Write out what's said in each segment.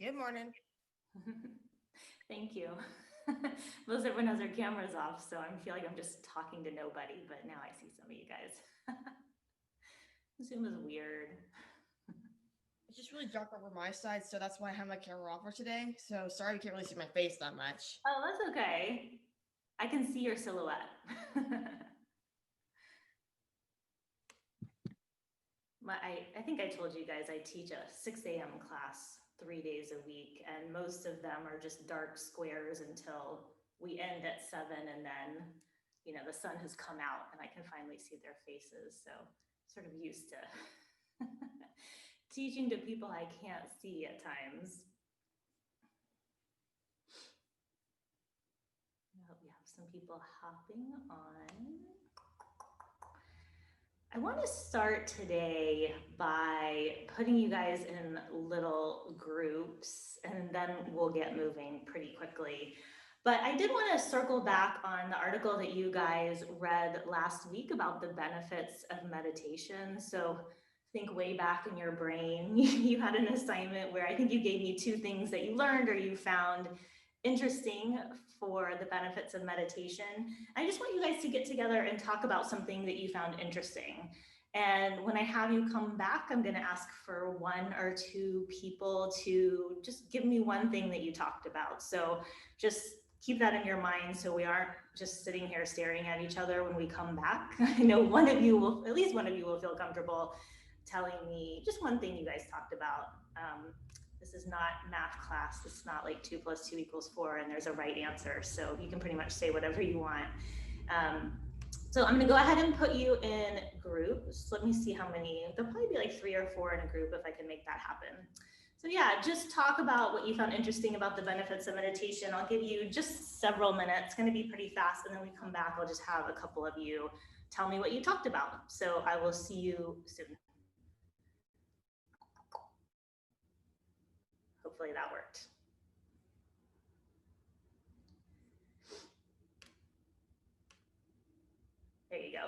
Good morning. Thank you. Most everyone has their cameras off, so I feel like I'm just talking to nobody, but now I see some of you guys. Zoom is weird. It's just really dark over my side, so that's why I have my camera off for today. So sorry you can't really see my face that much. Oh, that's okay. I can see your silhouette. I think I told you guys I teach a 6 a.m. class 3 days a week, and most of them are just dark squares until we end at 7, and then the sun has come out and I can finally see their faces. So sort of used to teaching to people I can't see at times. Oh, we have some people hopping on. I want to start today by putting you guys in little groups, and then we'll get moving pretty quickly. But I did want to circle back on the article that you guys read last week about the benefits of meditation. So think way back in your brain, you had an assignment where I think you gave me 2 things that you learned or you found interesting for the benefits of meditation. I just want you guys to get together and talk about something that you found interesting. And when I have you come back, I'm going to ask for 1 or 2 people to just give me one thing that you talked about. So just keep that in your mind so we aren't just sitting here staring at each other when we come back. I know at least one of you will feel comfortable telling me just one thing you guys talked about. This is not math class. It's not like 2 + 2 = 4 and there's a right answer. So you can pretty much say whatever you want. So I'm going to go ahead and put you in groups. Let me see how many. There'll probably be like 3 or 4 in a group if I can make that happen. So yeah, just talk about what you found interesting about the benefits of meditation. I'll give you just several minutes. It's going to be pretty fast. And then when we come back, I'll just have a couple of you tell me what you talked about. So I will see you soon. Hopefully that worked. There you go.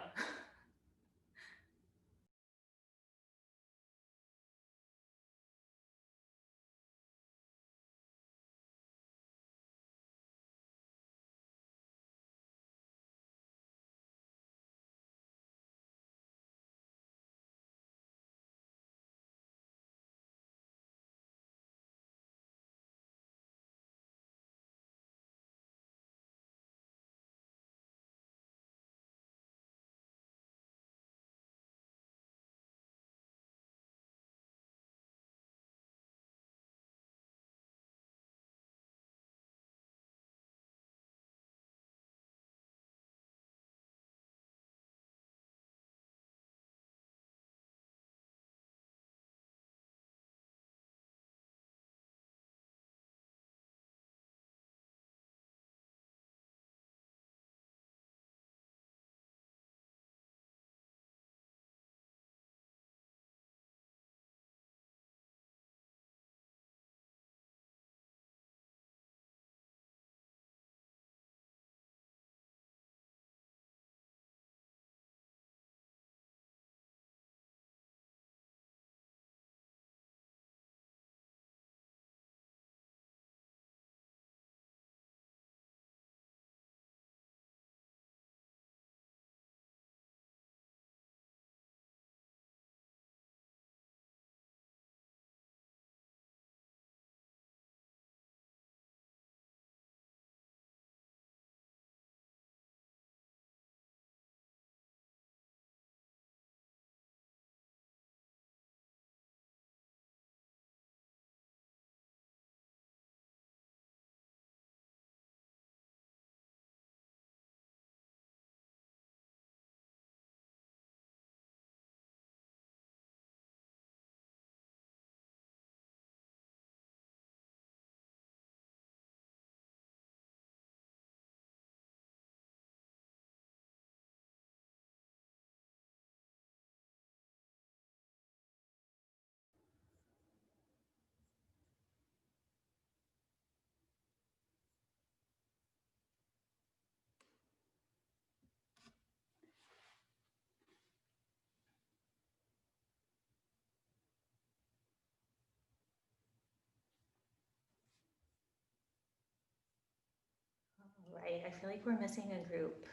feel like we're missing a group.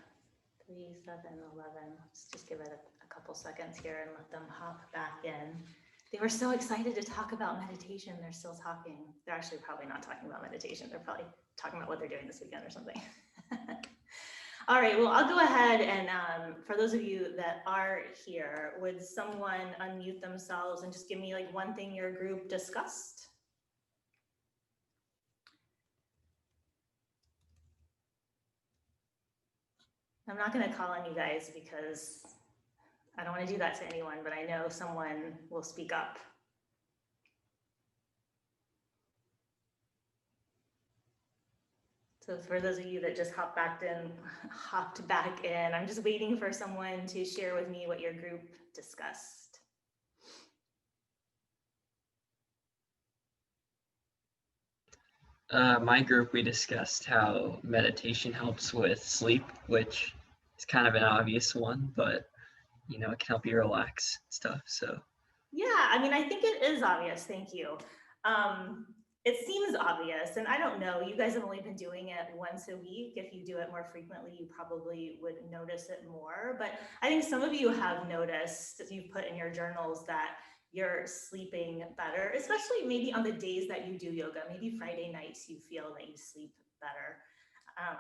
3, 7, 11. Let's just give it a couple seconds here and let them hop back in. They were so excited to talk about meditation. They're still talking. They're actually probably not talking about meditation. They're probably talking about what they're doing this weekend or something. All right, well, I'll go ahead and for those of you that are here, would someone unmute themselves and just give me like one thing your group discussed? I'm not going to call on you guys because I don't want to do that to anyone, but I know someone will speak up. So for those of you that just hopped back in, I'm just waiting for someone to share with me what your group discussed. My group, we discussed how meditation helps with sleep, which is kind of an obvious one, but you know, it can help you relax and stuff. So yeah, I mean, I think it is obvious. Thank you. It seems obvious, and I don't know, you guys have only been doing it once a week. If you do it more frequently, you probably would notice it more. But I think some of you have noticed, as you've put in your journals, that you're sleeping better, especially maybe on the days that you do yoga. Maybe Friday nights you feel that you sleep better.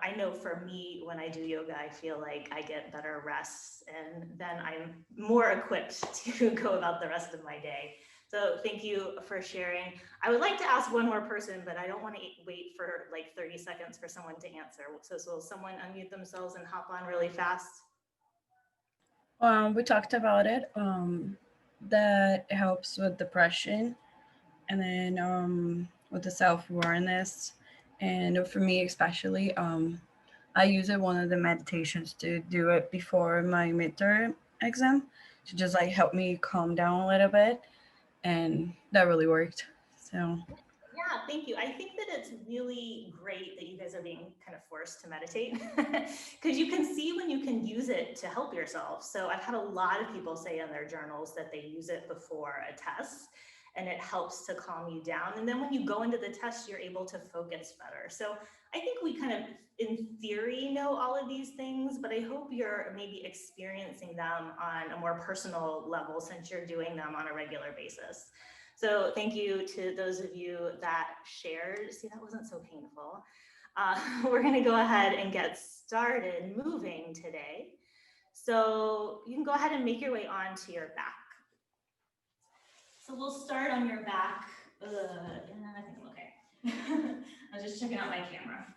I know for me, when I do yoga, I feel like I get better rest, and then I'm more equipped to go about the rest of my day. So thank you for sharing. I would like to ask one more person, but I don't want to wait for like 30 seconds for someone to answer. So will someone unmute themselves and hop on really fast? We talked about it, that helps with depression, and then with the self-awareness. And for me especially, I use it one of the meditations to do it before my midterm exam to just like help me calm down a little bit, and that really worked. So yeah, thank you. I think that it's really great that you guys are being kind of forced to meditate because you can see when you can use it to help yourself. So I've had a lot of people say in their journals that they use it before a test and it helps to calm you down. And then when you go into the test, you're able to focus better. So I think we kind of, in theory, know all of these things, but I hope you're maybe experiencing them on a more personal level since you're doing them on a regular basis. So thank you to those of you that shared. See, that wasn't so painful. We're gonna go ahead and get started moving today. So you can go ahead and make your way onto your back. So we'll start on your back. And I think I'm okay. I was just checking out my camera.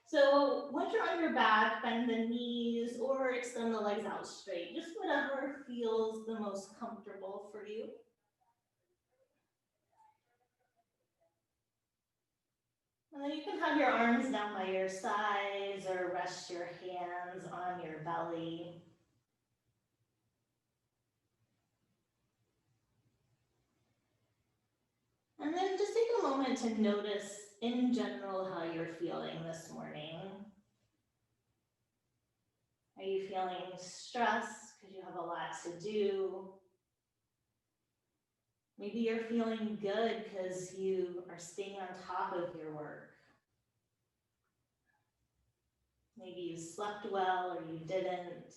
So once you're on your back, bend the knees or extend the legs out straight, just whatever feels the most comfortable for you. And then you can have your arms down by your sides or rest your hands on your belly. And then just take a moment to notice in general how you're feeling this morning. Are you feeling stressed because you have a lot to do? Maybe you're feeling good because you are staying on top of your work. Maybe you slept well or you didn't.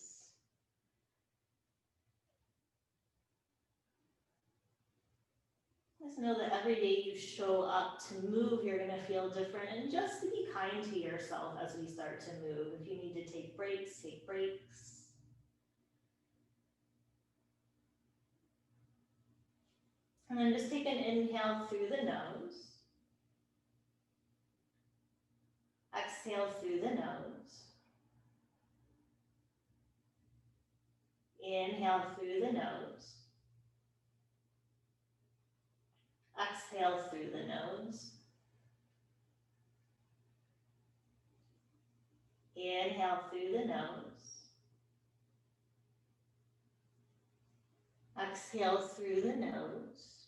Just know that every day you show up to move, you're going to feel different. And just to be kind to yourself as we start to move. If you need to take breaks, take breaks. And then just take an inhale through the nose. Exhale through the nose. Inhale through the nose. Exhale through the nose. Inhale through the nose. Exhale through the nose.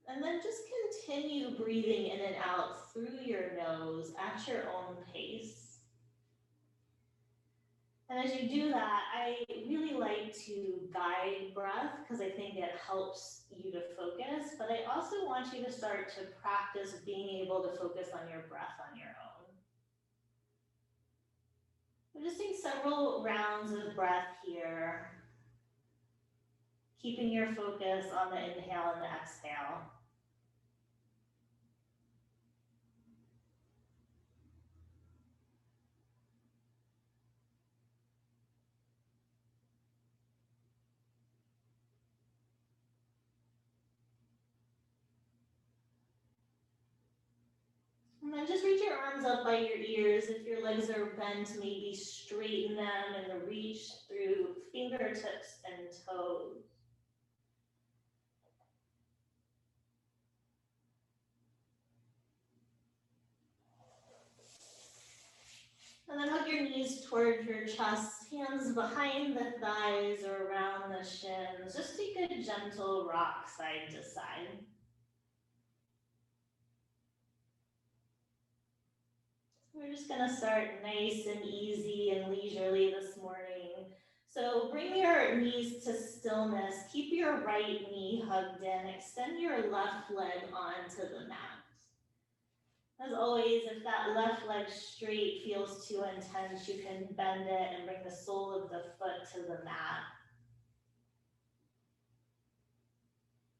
And then just continue breathing in and out through your nose at your own pace. And as you do that, I really like to guide breath because I think it helps you to focus, but I also want you to start to practice being able to focus on your breath on your own. several rounds of breath here, keeping your focus on the inhale and the exhale. And then just reach your arms up by your ears. If your legs are bent, maybe straighten them and reach through fingertips and toes. And then hug your knees towards your chest, hands behind the thighs or around the shins. Just take a gentle rock side to side. We're just gonna start nice and easy and leisurely this morning. So bring your knees to stillness. Keep your right knee hugged in. Extend your left leg onto the mat. As always, if that left leg straight feels too intense, you can bend it and bring the sole of the foot to the mat.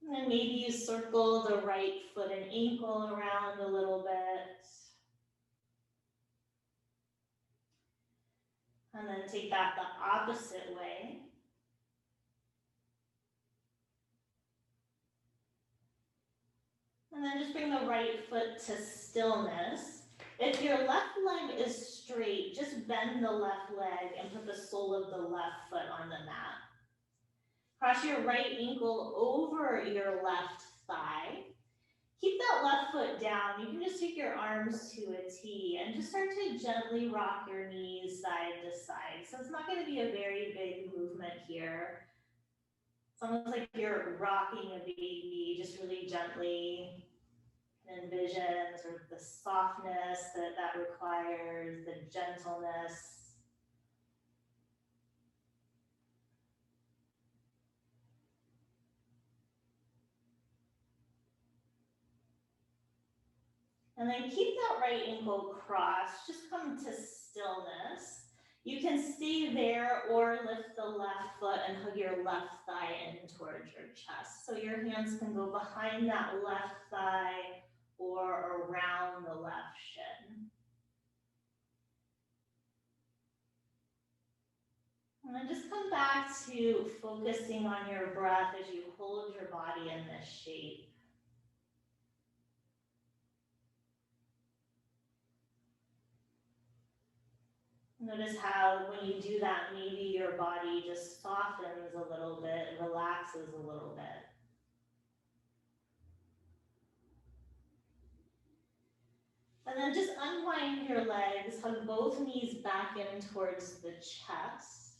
And then maybe you circle the right foot and ankle around a little bit. And then take that the opposite way. And then just bring the right foot to stillness. If your left leg is straight, just bend the left leg and put the sole of the left foot on the mat. Cross your right ankle over your left thigh. Keep that left foot down. You can just take your arms to a T and just start to gently rock your knees side to side. So it's not going to be a very big movement here. It's almost like you're rocking a baby, just really gently. Envision sort of the softness that requires, the gentleness. And then keep that right ankle crossed, just come to stillness. You can stay there or lift the left foot and hug your left thigh in towards your chest. So your hands can go behind that left thigh or around the left shin. And then just come back to focusing on your breath as you hold your body in this shape. Notice how when you do that, maybe your body just softens a little bit, relaxes a little bit. And then just unwind your legs, hug both knees back in towards the chest.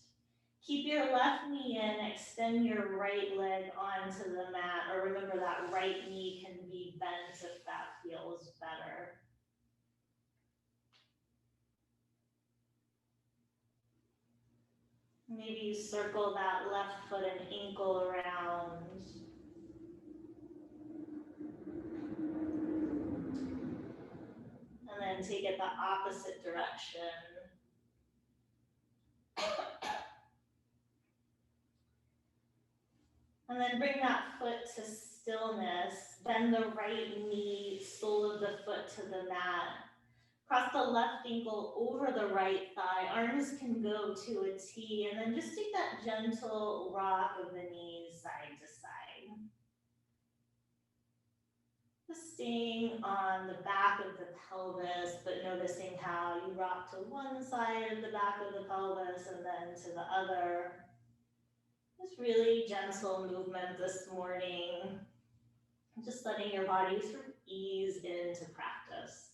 Keep your left knee in, extend your right leg onto the mat, or remember that right knee can be bent if that feels better. Maybe you circle that left foot and ankle around. And then take it the opposite direction. And then bring that foot to stillness. Bend the right knee, sole of the foot to the mat. Cross the left ankle over the right thigh. Arms can go to a T. And then just take that gentle rock of the knees side to side. Just staying on the back of the pelvis, but noticing how you rock to one side of the back of the pelvis and then to the other. Just really gentle movement this morning. Just letting your body sort of ease into practice.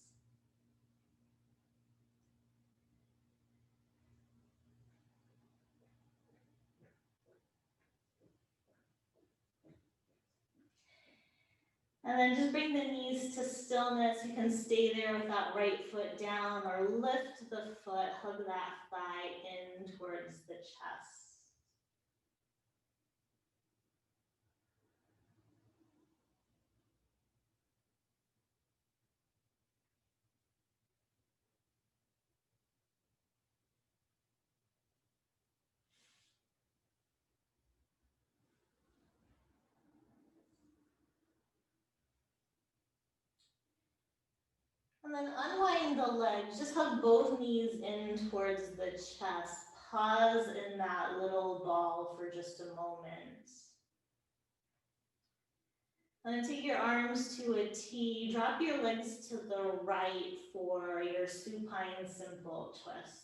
And then just bring the knees to stillness. You can stay there with that right foot down or lift the foot, hug that thigh in towards the chest. And then unwind the legs, just hug both knees in towards the chest. Pause in that little ball for just a moment. And then take your arms to a T, drop your legs to the right for your supine simple twist.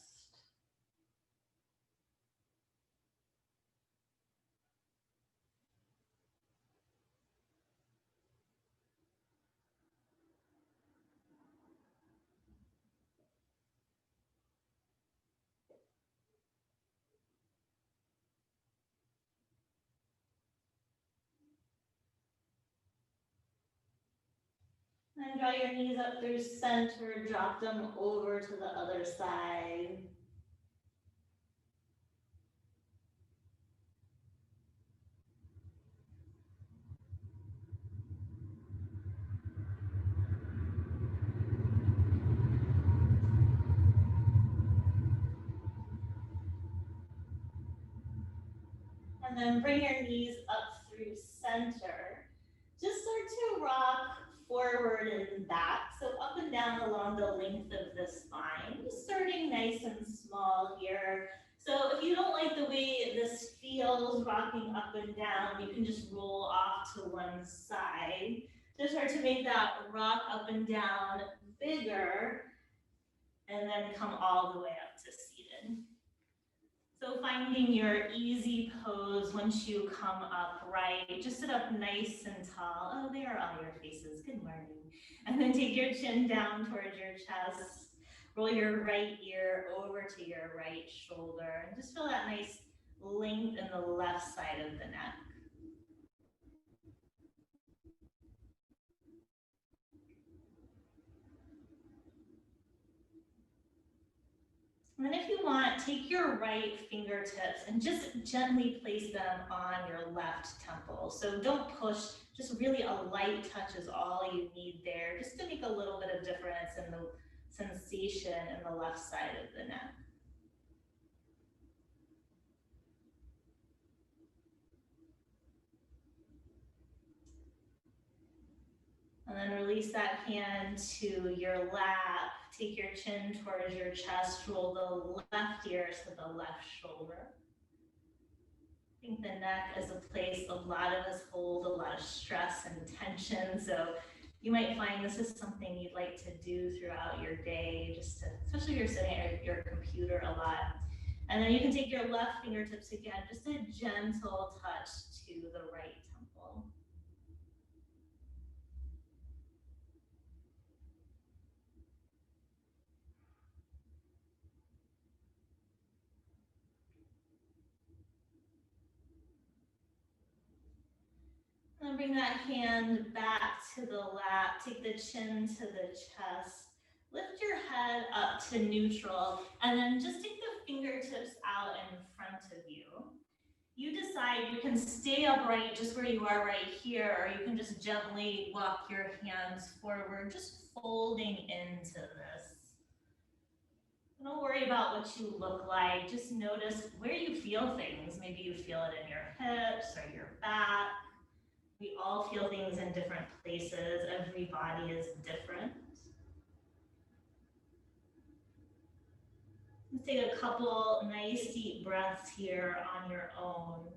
And draw your knees up through center, drop them over to the other side. And then bring your knees up through center. Just start to rock forward and back, so up and down along the length of the spine. Just starting nice and small here. So if you don't like the way this feels rocking up and down, you can just roll off to one side. Just start to make that rock up and down bigger, and then come all the way up to seated. So finding your easy pose once you come upright, just sit up nice and tall. Oh, there are all your faces, good morning. And then take your chin down towards your chest. Roll your right ear over to your right shoulder. And just feel that nice length in the left side of the neck. And then if you want, take your right fingertips and just gently place them on your left temple. So don't push, just really a light touch is all you need there, just to make a little bit of difference in the sensation in the left side of the neck. And then release that hand to your lap. Take your chin towards your chest. Roll the left ear to the left shoulder. I think the neck is a place a lot of us hold a lot of stress and tension. So you might find this is something you'd like to do throughout your day, just to, especially if you're sitting at your computer a lot. And then you can take your left fingertips again, just a gentle touch to the right temple. And bring that hand back to the lap, take the chin to the chest, lift your head up to neutral, and then just take the fingertips out in front of you. You decide, you can stay upright just where you are right here, or you can just gently walk your hands forward, just folding into this. Don't worry about what you look like, just notice where you feel things. Maybe you feel it in your hips or your back. We all feel things in different places. Every body is different. Let's take a couple nice deep breaths here on your own.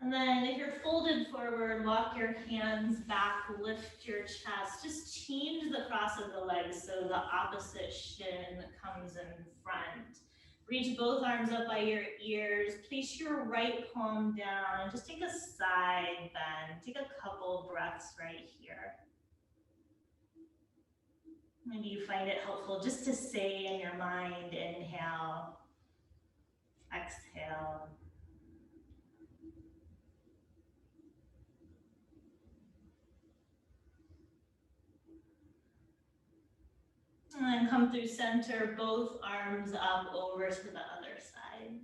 And then if you're folded forward, walk your hands back, lift your chest. Just change the cross of the legs so the opposite shin comes in front. Reach both arms up by your ears. Place your right palm down. Just take a side bend. Take a couple breaths right here. Maybe you find it helpful just to say in your mind, inhale, exhale. And then come through center, both arms up over to the other side.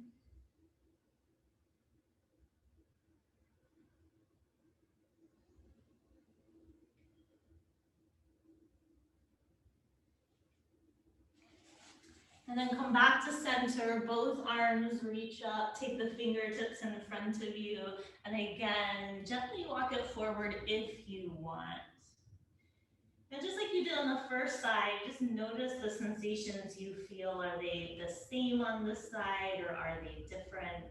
And then come back to center, both arms reach up, take the fingertips in front of you, and again, gently walk it forward if you want. And just like you did on the first side, just notice the sensations you feel. Are they the same on this side or are they different?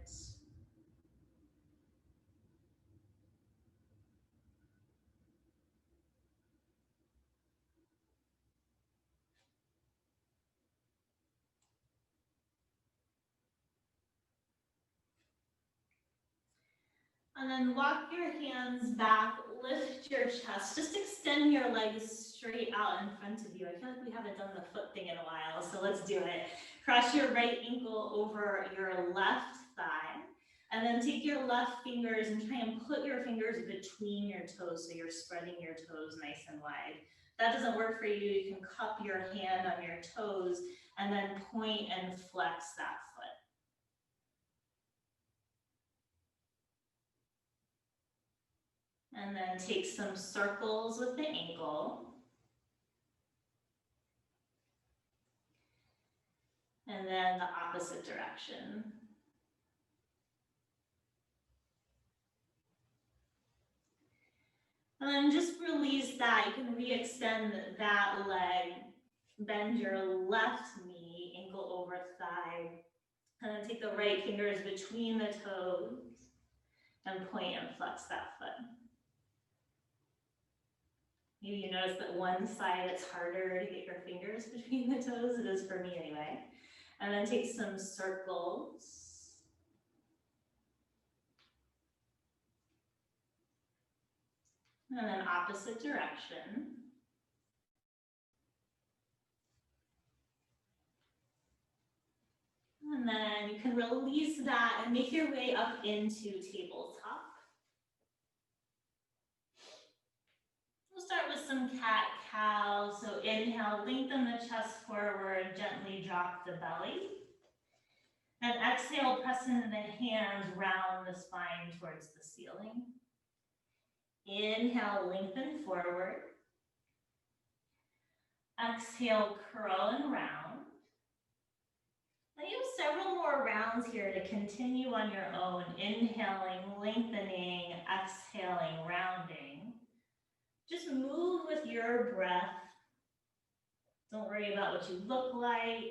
And then walk your hands back, lift your chest, just extend your legs straight out in front of you. I feel like we haven't done the foot thing in a while, so let's do it. Cross your right ankle over your left thigh, and then take your left fingers and try and put your fingers between your toes, so you're spreading your toes nice and wide. If that doesn't work for you, you can cup your hand on your toes and then point and flex that foot. And then take some circles with the ankle. And then the opposite direction. And then just release that. You can re-extend that leg. Bend your left knee, ankle over thigh. And then take the right fingers between the toes and point and flex that foot. Maybe you notice that one side it's harder to get your fingers between the toes. It is for me anyway. And then take some circles. And then opposite direction. And then you can release that and make your way up into tabletop. We'll start with some cat-cow. So inhale, lengthen the chest forward, gently drop the belly. And exhale, press into the hands, round the spine towards the ceiling. Inhale, lengthen forward. Exhale, curl and round. Then you have several more rounds here to continue on your own. Inhaling, lengthening, exhaling, rounding. Just move with your breath. Don't worry about what you look like.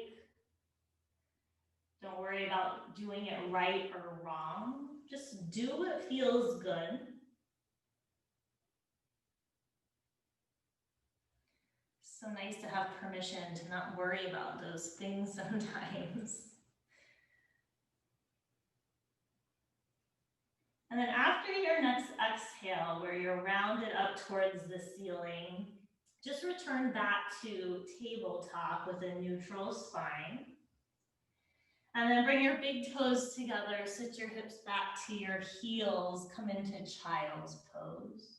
Don't worry about doing it right or wrong. Just do what feels good. So nice to have permission to not worry about those things sometimes. And then after your next exhale, where you're rounded up towards the ceiling, just return back to tabletop with a neutral spine. And then bring your big toes together, sit your hips back to your heels, come into child's pose.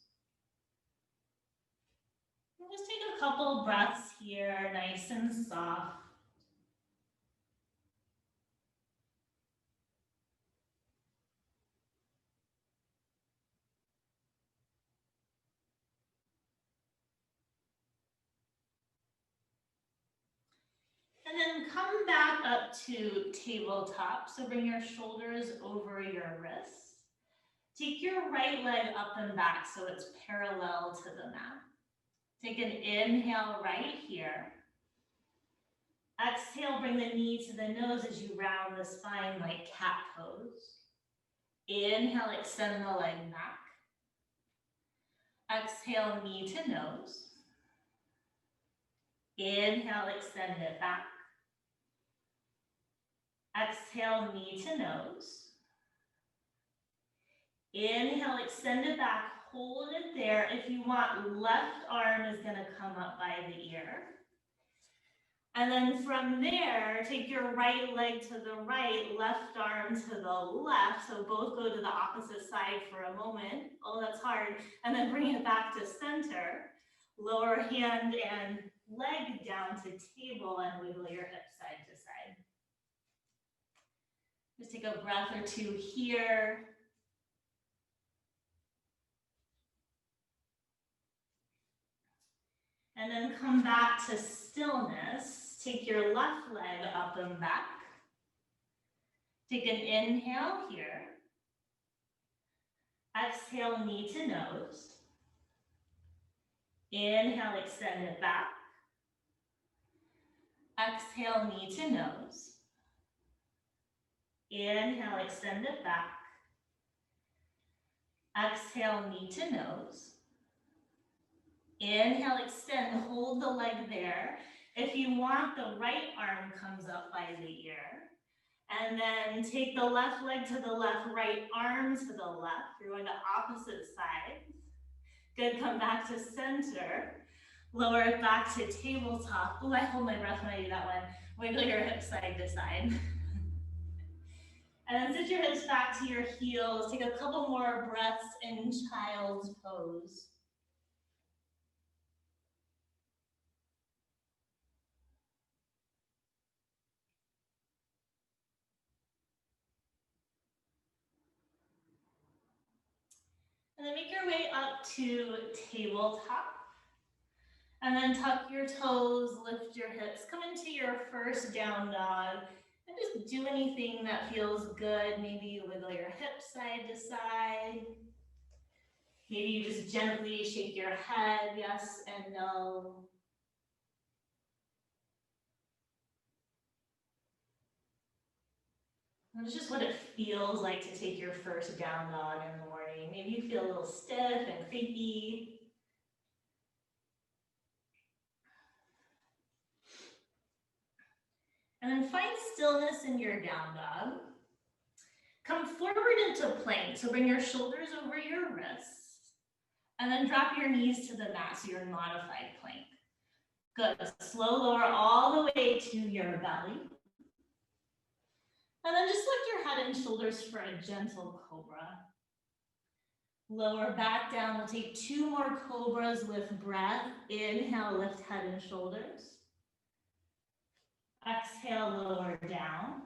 And just take a couple breaths here, nice and soft. And then come back up to tabletop. So bring your shoulders over your wrists. Take your right leg up and back so it's parallel to the mat. Take an inhale right here. Exhale, bring the knee to the nose as you round the spine like cat pose. Inhale, extend the leg back. Exhale, knee to nose. Inhale, extend it back. Exhale, knee to nose. Inhale, extend it back, hold it there. If you want, left arm is gonna come up by the ear. And then from there, take your right leg to the right, left arm to the left. So both go to the opposite side for a moment. Oh, that's hard. And then bring it back to center. Lower hand and leg down to table and wiggle your hips side to side. Just take a breath or two here. And then come back to stillness. take your left leg up and back. Take an inhale here. Exhale, knee to nose. Inhale, extend it back. Exhale, knee to nose. Inhale, extend it back. Exhale, knee to nose. Inhale, extend, hold the leg there. If you want, the right arm comes up by the ear. And then take the left leg to the left, right arm to the left. You're going to opposite sides. Good, come back to center. Lower it back to tabletop. Oh, I hold my breath when I do that one. Wiggle your hips side to side. And then sit your hips back to your heels. Take a couple more breaths in child's pose. And then make your way up to tabletop. And then tuck your toes, lift your hips, come into your first down dog, and just do anything that feels good. Maybe you wiggle your hips side to side. Maybe you just gently shake your head, yes and no. And it's just what it feels like to take your first down dog in the morning. Maybe you feel a little stiff and creaky. And then find stillness in your down dog. Come forward into plank. So bring your shoulders over your wrists. And then drop your knees to the mat, so you're in modified plank. Good. Slow lower all the way to your belly. And then just lift your head and shoulders for a gentle cobra. Lower back down. We'll take 2 more cobras with breath. Inhale, lift head and shoulders. Exhale, lower down.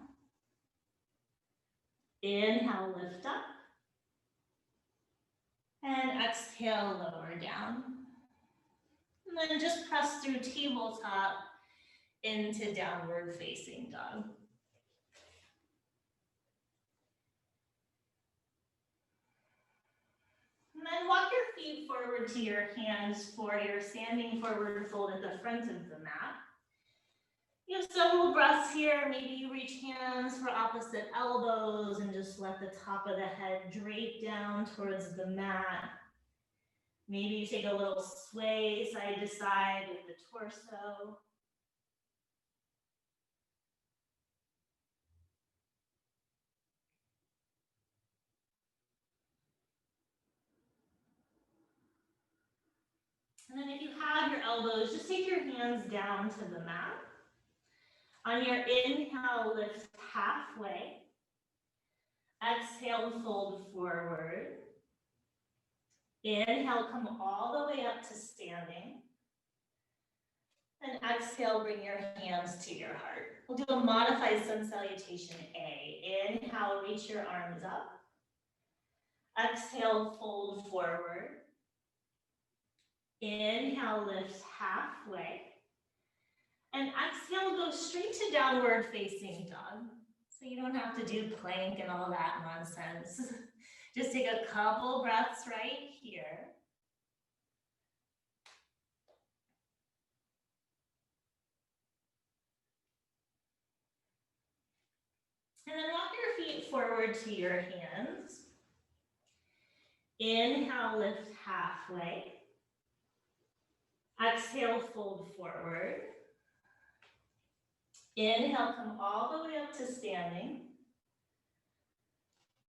Inhale, lift up. And exhale, lower down. And then just press through tabletop into downward facing dog. And then walk your feet forward to your hands for your standing forward fold at the front of the mat. You have several breaths here. Maybe you reach hands for opposite elbows and just let the top of the head drape down towards the mat. Maybe you take a little sway side to side with the torso. And then if you have your elbows, just take your hands down to the mat. On your inhale, lift halfway. Exhale, fold forward. Inhale, come all the way up to standing. And exhale, bring your hands to your heart. We'll do a modified sun salutation A. Inhale, reach your arms up. Exhale, fold forward. Inhale, lift halfway. And exhale, go straight to downward facing dog. So you don't have to do plank and all that nonsense. Just take a couple breaths right here. And then walk your feet forward to your hands. Inhale, lift halfway. Exhale, fold forward. Inhale, come all the way up to standing.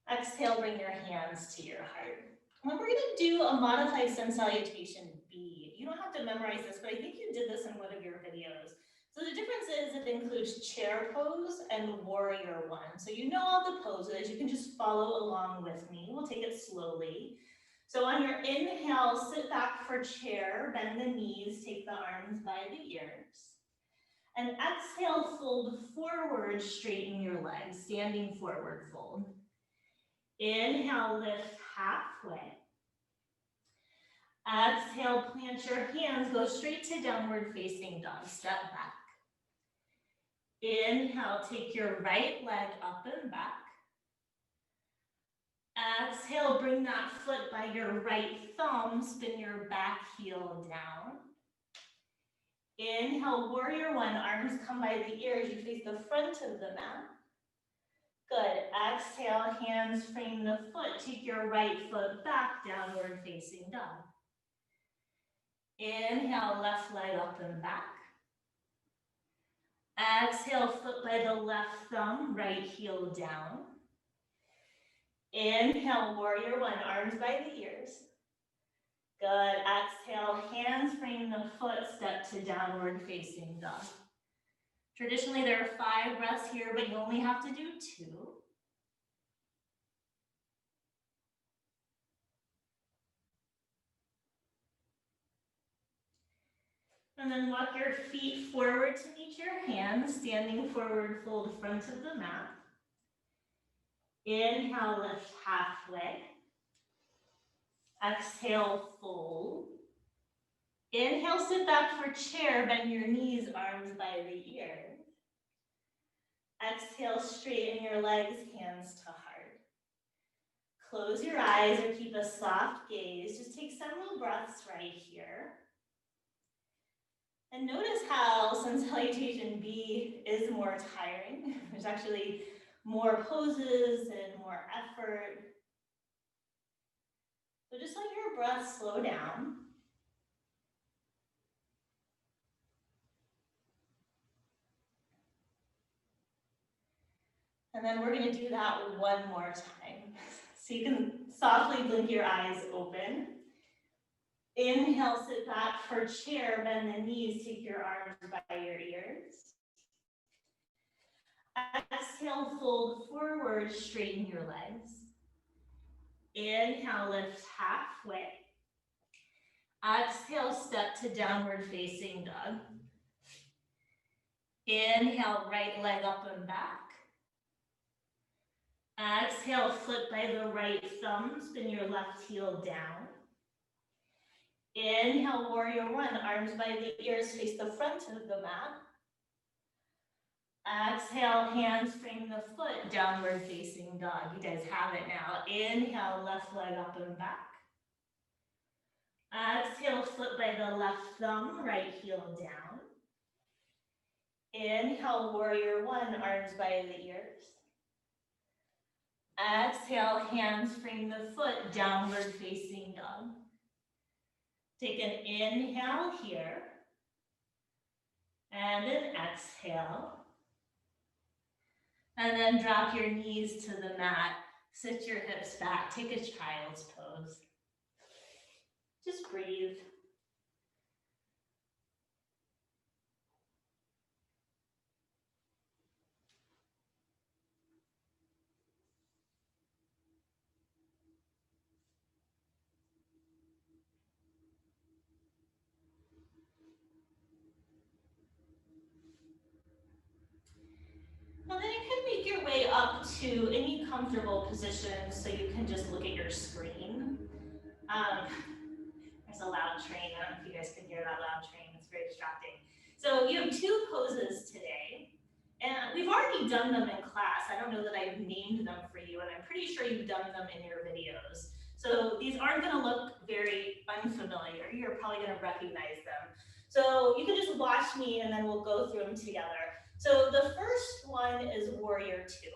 Exhale, bring your hands to your heart. And then we're gonna do a modified sun salutation B. You don't have to memorize this, but I think you did this in one of your videos. So the difference is it includes chair pose and warrior one. So you know all the poses, you can just follow along with me. We'll take it slowly. So on your inhale, sit back for chair, bend the knees, take the arms by the ears. And exhale, fold forward, straighten your legs, standing forward fold. Inhale, lift halfway. Exhale, plant your hands, go straight to downward facing dog, step back. Inhale, take your right leg up and back. Exhale, bring that foot by your right thumb, spin your back heel down. Inhale, warrior one, arms come by the ears, you face the front of the mat. Good, exhale, hands frame the foot, take your right foot back, downward facing dog. Inhale, left leg up and back. Exhale, foot by the left thumb, right heel down. Inhale, warrior one, arms by the ears. Good, exhale, hands frame the foot, step to downward facing dog. Traditionally, there are 5 breaths here, but you only have to do 2. And then walk your feet forward to meet your hands, standing forward, fold front of the mat. Inhale, lift halfway. Exhale, fold. Inhale, sit back for chair, bend your knees, arms by the ears. Exhale, straighten your legs, hands to heart. Close your eyes or keep a soft gaze. Just take several breaths right here. And notice how, since salutation B is more tiring, there's actually more poses and more effort. So just let your breath slow down. And then we're going to do that one more time. So you can softly blink your eyes open. Inhale, sit back for chair, bend the knees, take your arms by your ears. Exhale, fold forward, straighten your legs. Inhale, lift halfway. Exhale, step to downward facing dog. Inhale, right leg up and back. Exhale, foot by the right thumb, spin your left heel down. Inhale, warrior one, arms by the ears, face the front of the mat. Exhale, hands frame the foot, downward facing dog. You guys have it now. Inhale, left leg up and back. Exhale, foot by the left thumb, right heel down. Inhale, warrior one, arms by the ears. Exhale, hands frame the foot, downward facing dog. Take an inhale here. And an exhale. And then drop your knees to the mat. Sit your hips back. Take a child's pose. Just breathe. Now then you can make your way up to any comfortable position so you can just look at your screen. There's a loud train. I don't know if you guys can hear that loud train. It's very distracting. So you have 2 poses today. And we've already done them in class. I don't know that I've named them for you, and I'm pretty sure you've done them in your videos. So these aren't gonna look very unfamiliar. You're probably gonna recognize them. So you can just watch me and then we'll go through them together. So the first one is warrior 2.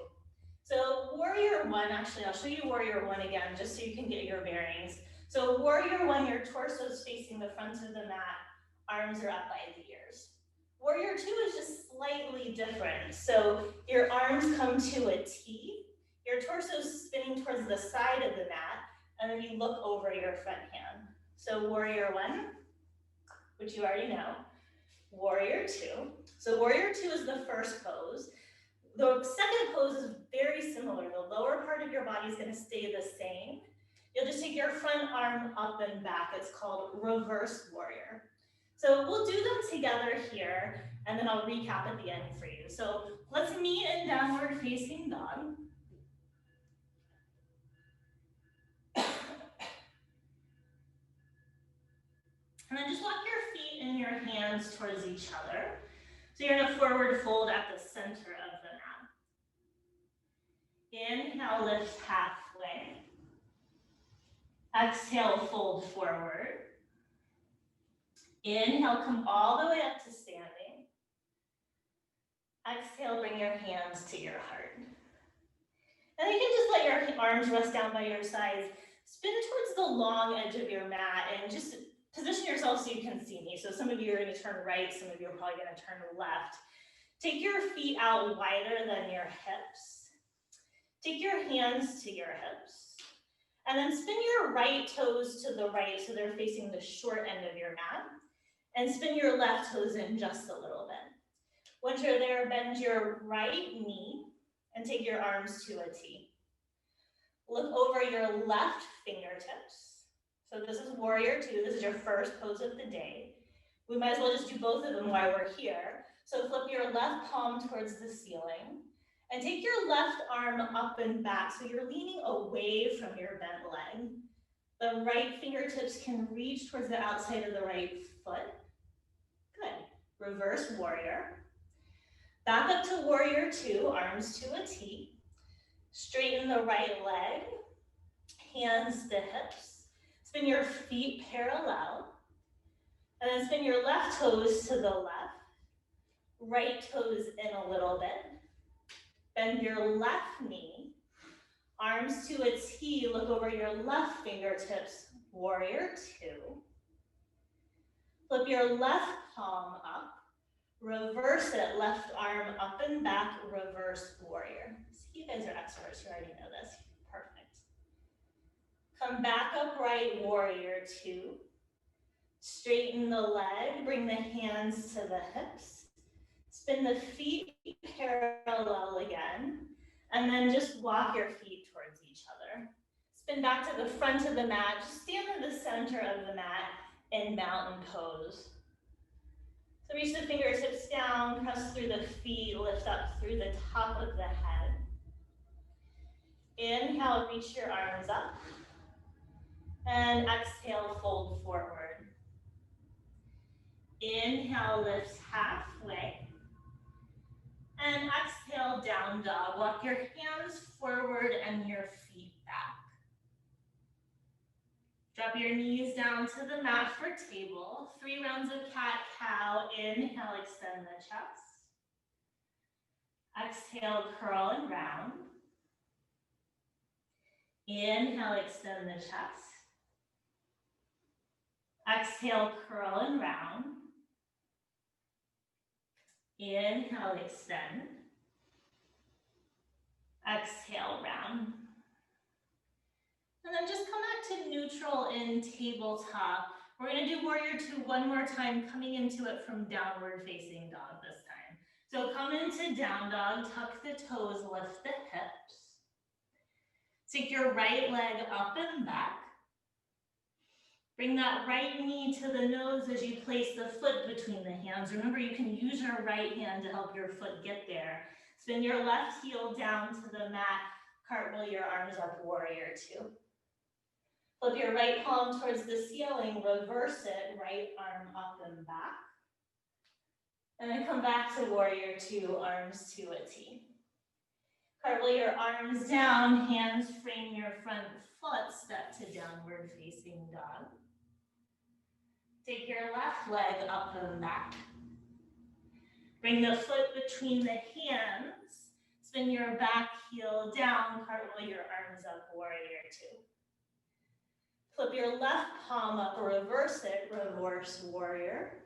So warrior 1, actually I'll show you warrior 1 again just so you can get your bearings. So warrior 1, your torso is facing the front of the mat, arms are up by the ears. Warrior 2 is just slightly different. So your arms come to a T, your torso is spinning towards the side of the mat, and then you look over your front hand. So warrior 1, which you already know. Warrior 2. So warrior 2 is the first pose. The second pose is very similar. The lower part of your body is going to stay the same. You'll just take your front arm up and back. It's called reverse warrior. So we'll do them together here, and then I'll recap at the end for you. So let's meet in downward facing dog. And then just walk your feet and your hands towards each other. So you're gonna forward fold at the center of the mat. Inhale, lift halfway. Exhale, fold forward. Inhale, come all the way up to standing. Exhale, bring your hands to your heart. And you can just let your arms rest down by your sides. Spin towards the long edge of your mat and just position yourself so you can see me. So some of you are going to turn right, some of you are probably going to turn left. Take your feet out wider than your hips. Take your hands to your hips. And then spin your right toes to the right so they're facing the short end of your mat. And spin your left toes in just a little bit. Once you're there, bend your right knee and take your arms to a T. Look over your left fingertips. So this is warrior two. This is your first pose of the day. We might as well just do both of them while we're here. So flip your left palm towards the ceiling and take your left arm up and back. So you're leaning away from your bent leg. The right fingertips can reach towards the outside of the right foot. Good. Reverse warrior. Back up to warrior two, arms to a T. Straighten the right leg, hands to hips. Spin your feet parallel. And then spin your left toes to the left. Right toes in a little bit. Bend your left knee. Arms to a T, look over your left fingertips, warrior two. Flip your left palm up. Reverse it, left arm up and back, reverse warrior. See, you guys are experts, you already know this. Perfect. Come back upright, warrior two. Straighten the leg, bring the hands to the hips. Spin the feet parallel again, and then just walk your feet towards each other. Spin back to the front of the mat, just stand in the center of the mat in mountain pose. So reach the fingertips down, press through the feet, lift up through the top of the head. Inhale, reach your arms up. And exhale, fold forward. Inhale, lift halfway. And exhale, down dog. Walk your hands forward and your feet back. Drop your knees down to the mat for table. 3 rounds of cat-cow. Inhale, extend the chest. Exhale, curl and round. Inhale, extend the chest. Exhale, curl and round. Inhale, extend. Exhale, round. And then just come back to neutral in tabletop. We're gonna do warrior two one more time, coming into it from downward facing dog this time. So come into down dog, tuck the toes, lift the hips. Take your right leg up and back. Bring that right knee to the nose as you place the foot between the hands. Remember, you can use your right hand to help your foot get there. Spin your left heel down to the mat, cartwheel your arms up, warrior two. Flip your right palm towards the ceiling, reverse it, right arm up and back. And then come back to warrior two, arms to a T. Cartwheel your arms down, hands frame your front foot, step to downward facing dog. Take your left leg up and back. Bring the foot between the hands. Spin your back heel down, cartwheel your arms up, warrior two. Flip your left palm up, reverse it, reverse warrior.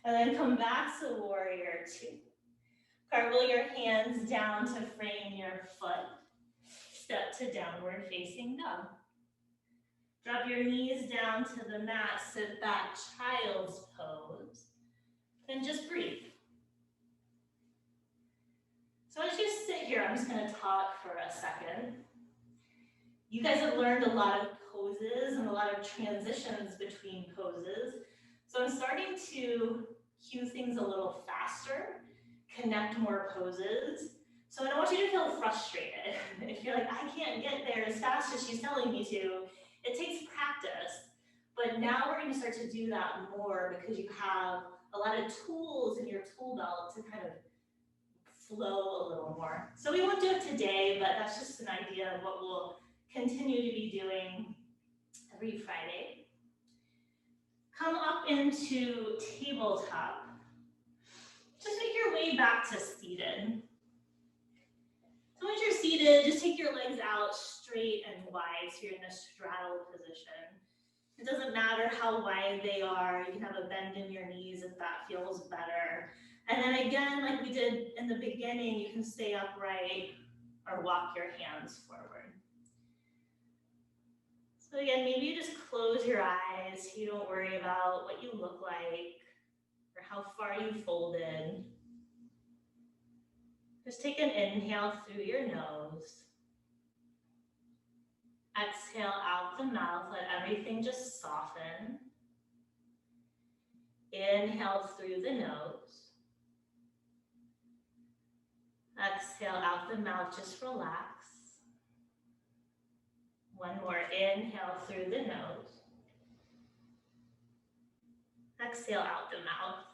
And then come back to warrior two. Cartwheel your hands down to frame your foot. Step to downward facing dog. Drop your knees down to the mat, sit back, child's pose. And just breathe. So as you sit here, I'm just gonna talk for a second. You guys have learned a lot of poses and a lot of transitions between poses. So I'm starting to cue things a little faster, connect more poses. So I don't want you to feel frustrated. If you're like, I can't get there as fast as she's telling me to, it takes practice. But now we're gonna start to do that more because you have a lot of tools in your tool belt to kind of flow a little more. So we won't do it today, but that's just an idea of what we'll continue to be doing every Friday. Come up into tabletop. Just make your way back to seated. So once you're seated, just take your legs out straight and wide so you're in a straddle position. It doesn't matter how wide they are. You can have a bend in your knees if that feels better. And then again, like we did in the beginning, you can stay upright or walk your hands forward. So again, maybe you just close your eyes. You don't worry about what you look like or how far you folded. Just take an inhale through your nose. Exhale out the mouth, let everything just soften. Inhale through the nose. Exhale out the mouth, just relax. One more, inhale through the nose. Exhale out the mouth.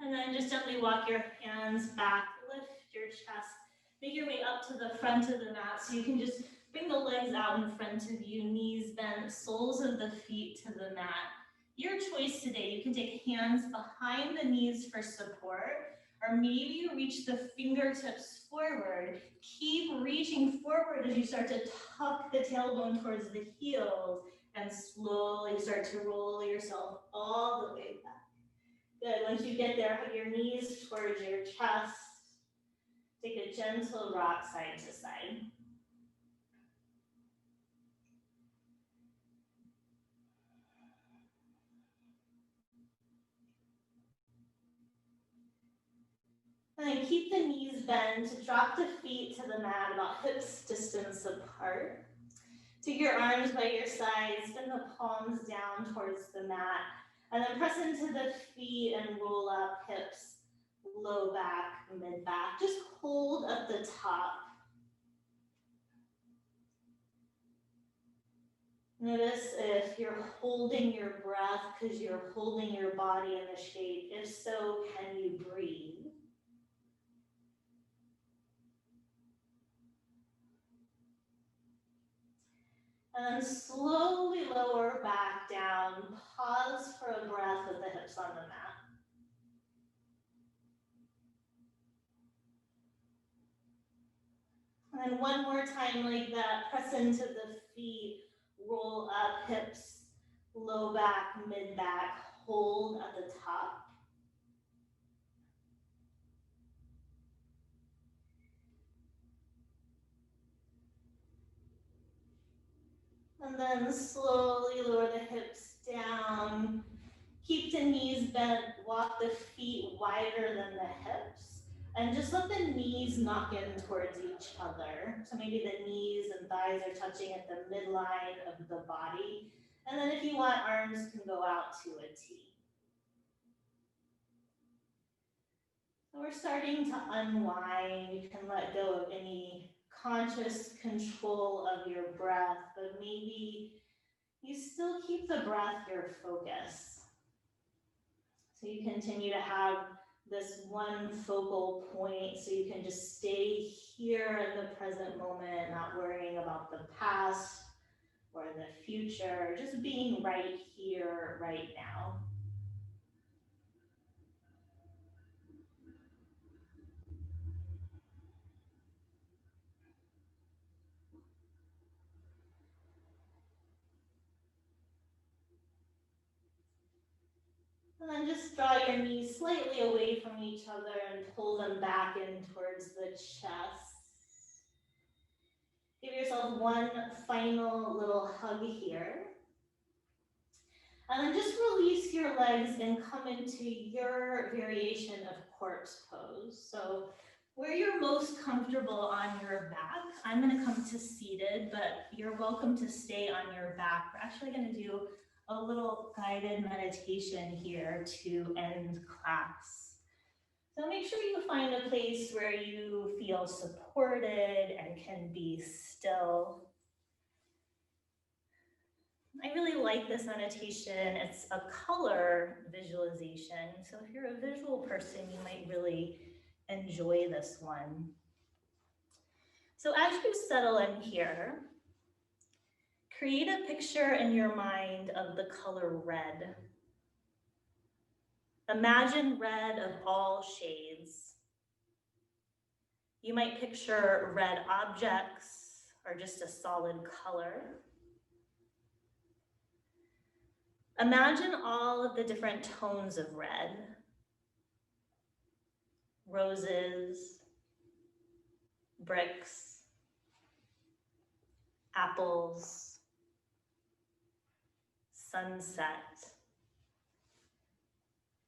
And then just gently walk your hands back, lift your chest, make your way up to the front of the mat so you can just bring the legs out in front of you, knees bent, soles of the feet to the mat. Your choice today, you can take hands behind the knees for support, or maybe you reach the fingertips forward. Keep reaching forward as you start to tuck the tailbone towards the heels and slowly start to roll yourself all the way back. Good, once you get there, hug your knees towards your chest. Take a gentle rock side to side. And then keep the knees bent, drop the feet to the mat about hips distance apart. Take your arms by your sides, bend the palms down towards the mat, and then press into the feet and roll up hips, low back, mid back. Just hold at the top. Notice if you're holding your breath because you're holding your body in the shape. If so, can you breathe? And then slowly lower back down. Pause for a breath with the hips on the mat. And then one more time like that. Press into the feet. Roll up hips, low back, mid back. Hold at the top. And then slowly lower the hips down. Keep the knees bent, walk the feet wider than the hips. And just let the knees knock in towards each other. So maybe the knees and thighs are touching at the midline of the body. And then if you want, arms can go out to a T. So we're starting to unwind. You can let go of any conscious control of your breath, but maybe you still keep the breath your focus. So you continue to have this one focal point so you can just stay here in the present moment, not worrying about the past or the future, just being right here, right now. And then just draw your knees slightly away from each other and pull them back in towards the chest. Give yourself one final little hug here. And then just release your legs and come into your variation of corpse pose. So where you're most comfortable on your back, I'm gonna come to seated, but you're welcome to stay on your back. We're actually gonna do a little guided meditation here to end class. So make sure you find a place where you feel supported and can be still. I really like this meditation. It's a color visualization. So if you're a visual person, you might really enjoy this one. So as you settle in here, create a picture in your mind of the color red. Imagine red of all shades. You might picture red objects or just a solid color. Imagine all of the different tones of red. Roses, bricks, apples, sunset.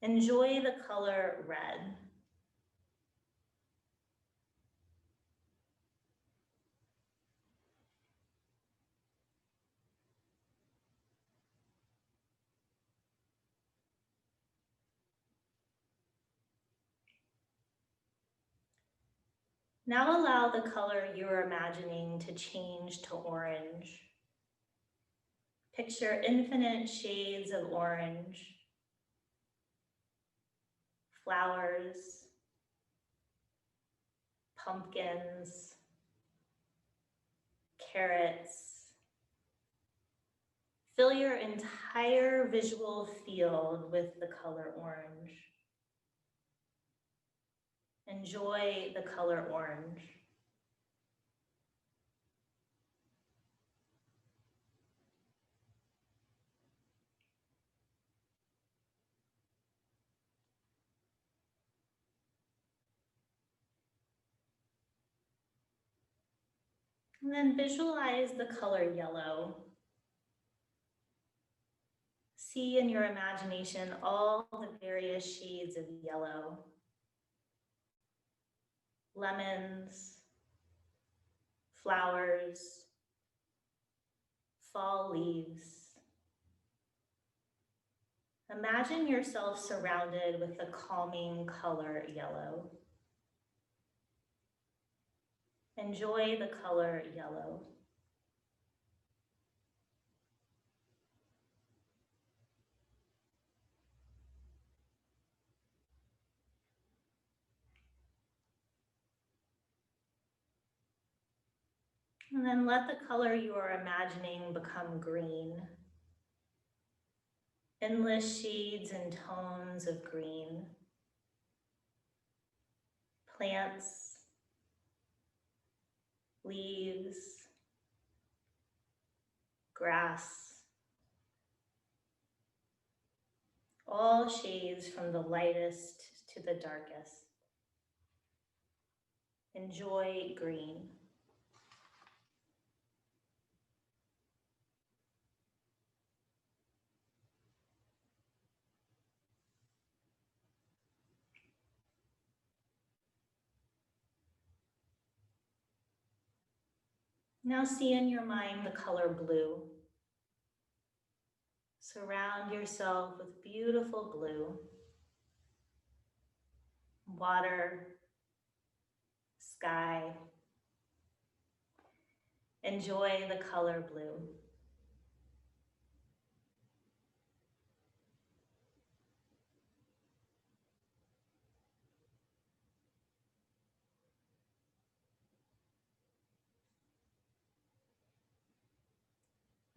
Enjoy the color red. Now allow the color you're imagining to change to orange. Picture infinite shades of orange, flowers, pumpkins, carrots. Fill your entire visual field with the color orange. Enjoy the color orange. And then visualize the color yellow. See in your imagination all the various shades of yellow. Lemons, flowers, fall leaves. Imagine yourself surrounded with the calming color yellow. Enjoy the color yellow. And then let the color you are imagining become green. Endless shades and tones of green. Plants, leaves, grass. All shades from the lightest to the darkest. Enjoy green. Now see in your mind the color blue. Surround yourself with beautiful blue. Water, sky. Enjoy the color blue.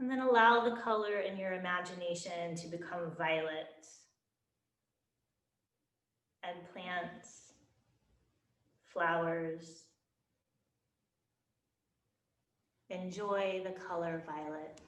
And then allow the color in your imagination to become violet. Eggplants, flowers. Enjoy the color violet.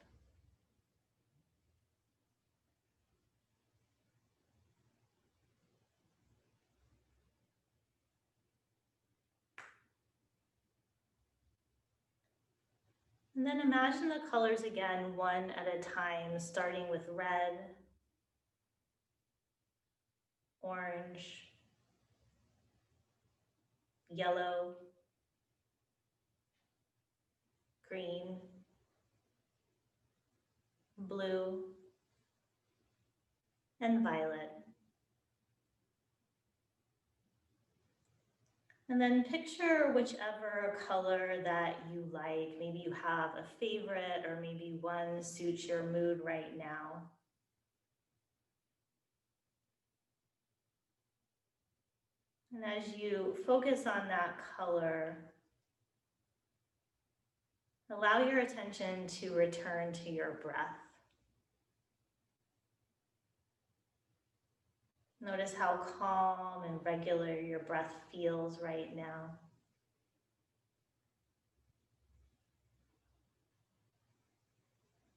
And then imagine the colors again, one at a time, starting with red, orange, yellow, green, blue, and violet. And then picture whichever color that you like. Maybe you have a favorite, or maybe one suits your mood right now. And as you focus on that color, allow your attention to return to your breath. Notice how calm and regular your breath feels right now.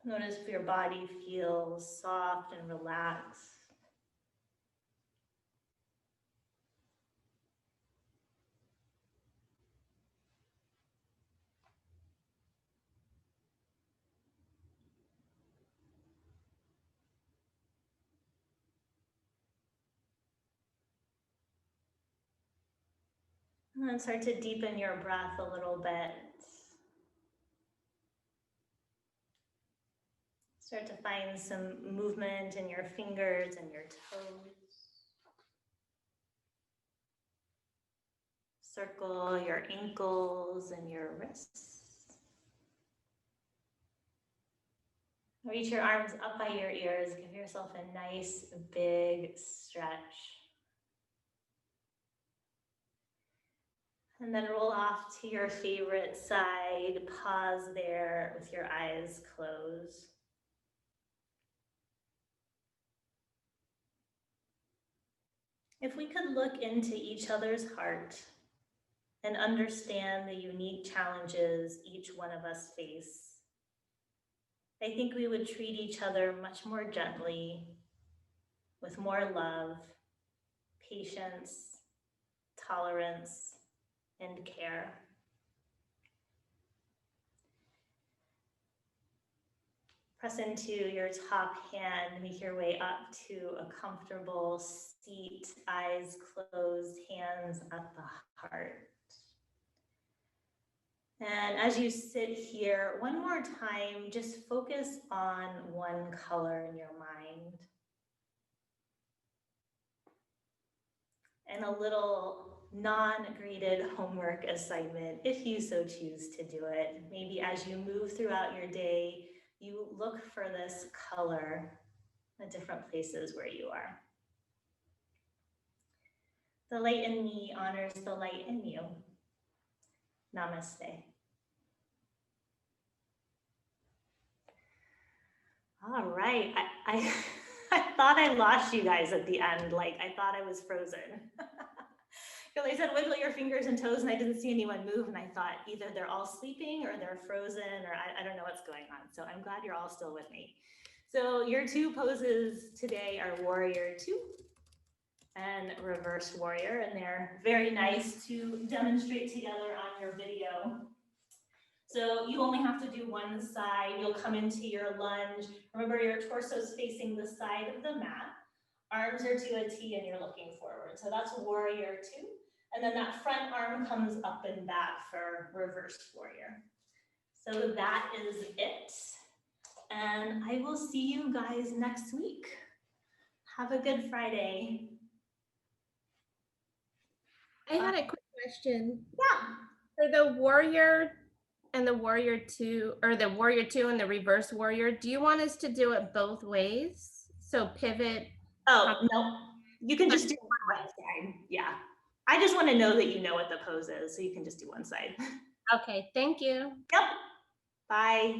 Notice if your body feels soft and relaxed. And then start to deepen your breath a little bit. Start to find some movement in your fingers and your toes. Circle your ankles and your wrists. Reach your arms up by your ears. Give yourself a nice big stretch. And then roll off to your favorite side. Pause there with your eyes closed. If we could look into each other's heart and understand the unique challenges each one of us face, I think we would treat each other much more gently, with more love, patience, tolerance, and care. Press into your top hand, make your way up to a comfortable seat, eyes closed, hands at the heart. And as you sit here, one more time, just focus on one color in your mind. And a little non-graded homework assignment, if you so choose to do it. Maybe as you move throughout your day, you look for this color at different places where you are. The light in me honors the light in you. Namaste. All right, I thought I lost you guys at the end, like I thought I was frozen. Because I said wiggle your fingers and toes and I didn't see anyone move, and I thought either they're all sleeping or they're frozen, or I don't know what's going on. So I'm glad you're all still with me. So your two poses today are Warrior 2 and Reverse Warrior, and they're very nice to demonstrate together on your video. So you only have to do one side. You'll come into your lunge. Remember, your torso is facing the side of the mat. Arms are to a T and you're looking forward. So that's Warrior 2. And then that front arm comes up and back for Reverse Warrior. So that is it. And I will see you guys next week. Have a good Friday. I had a quick question. Yeah. For the Warrior and the Warrior 2, or the Warrior 2 and the Reverse Warrior, do you want us to do it both ways? So pivot? Oh, no, you can just do one side. Yeah. I just want to know that you know what the pose is, so you can just do one side. Okay, thank you. Yep. Bye.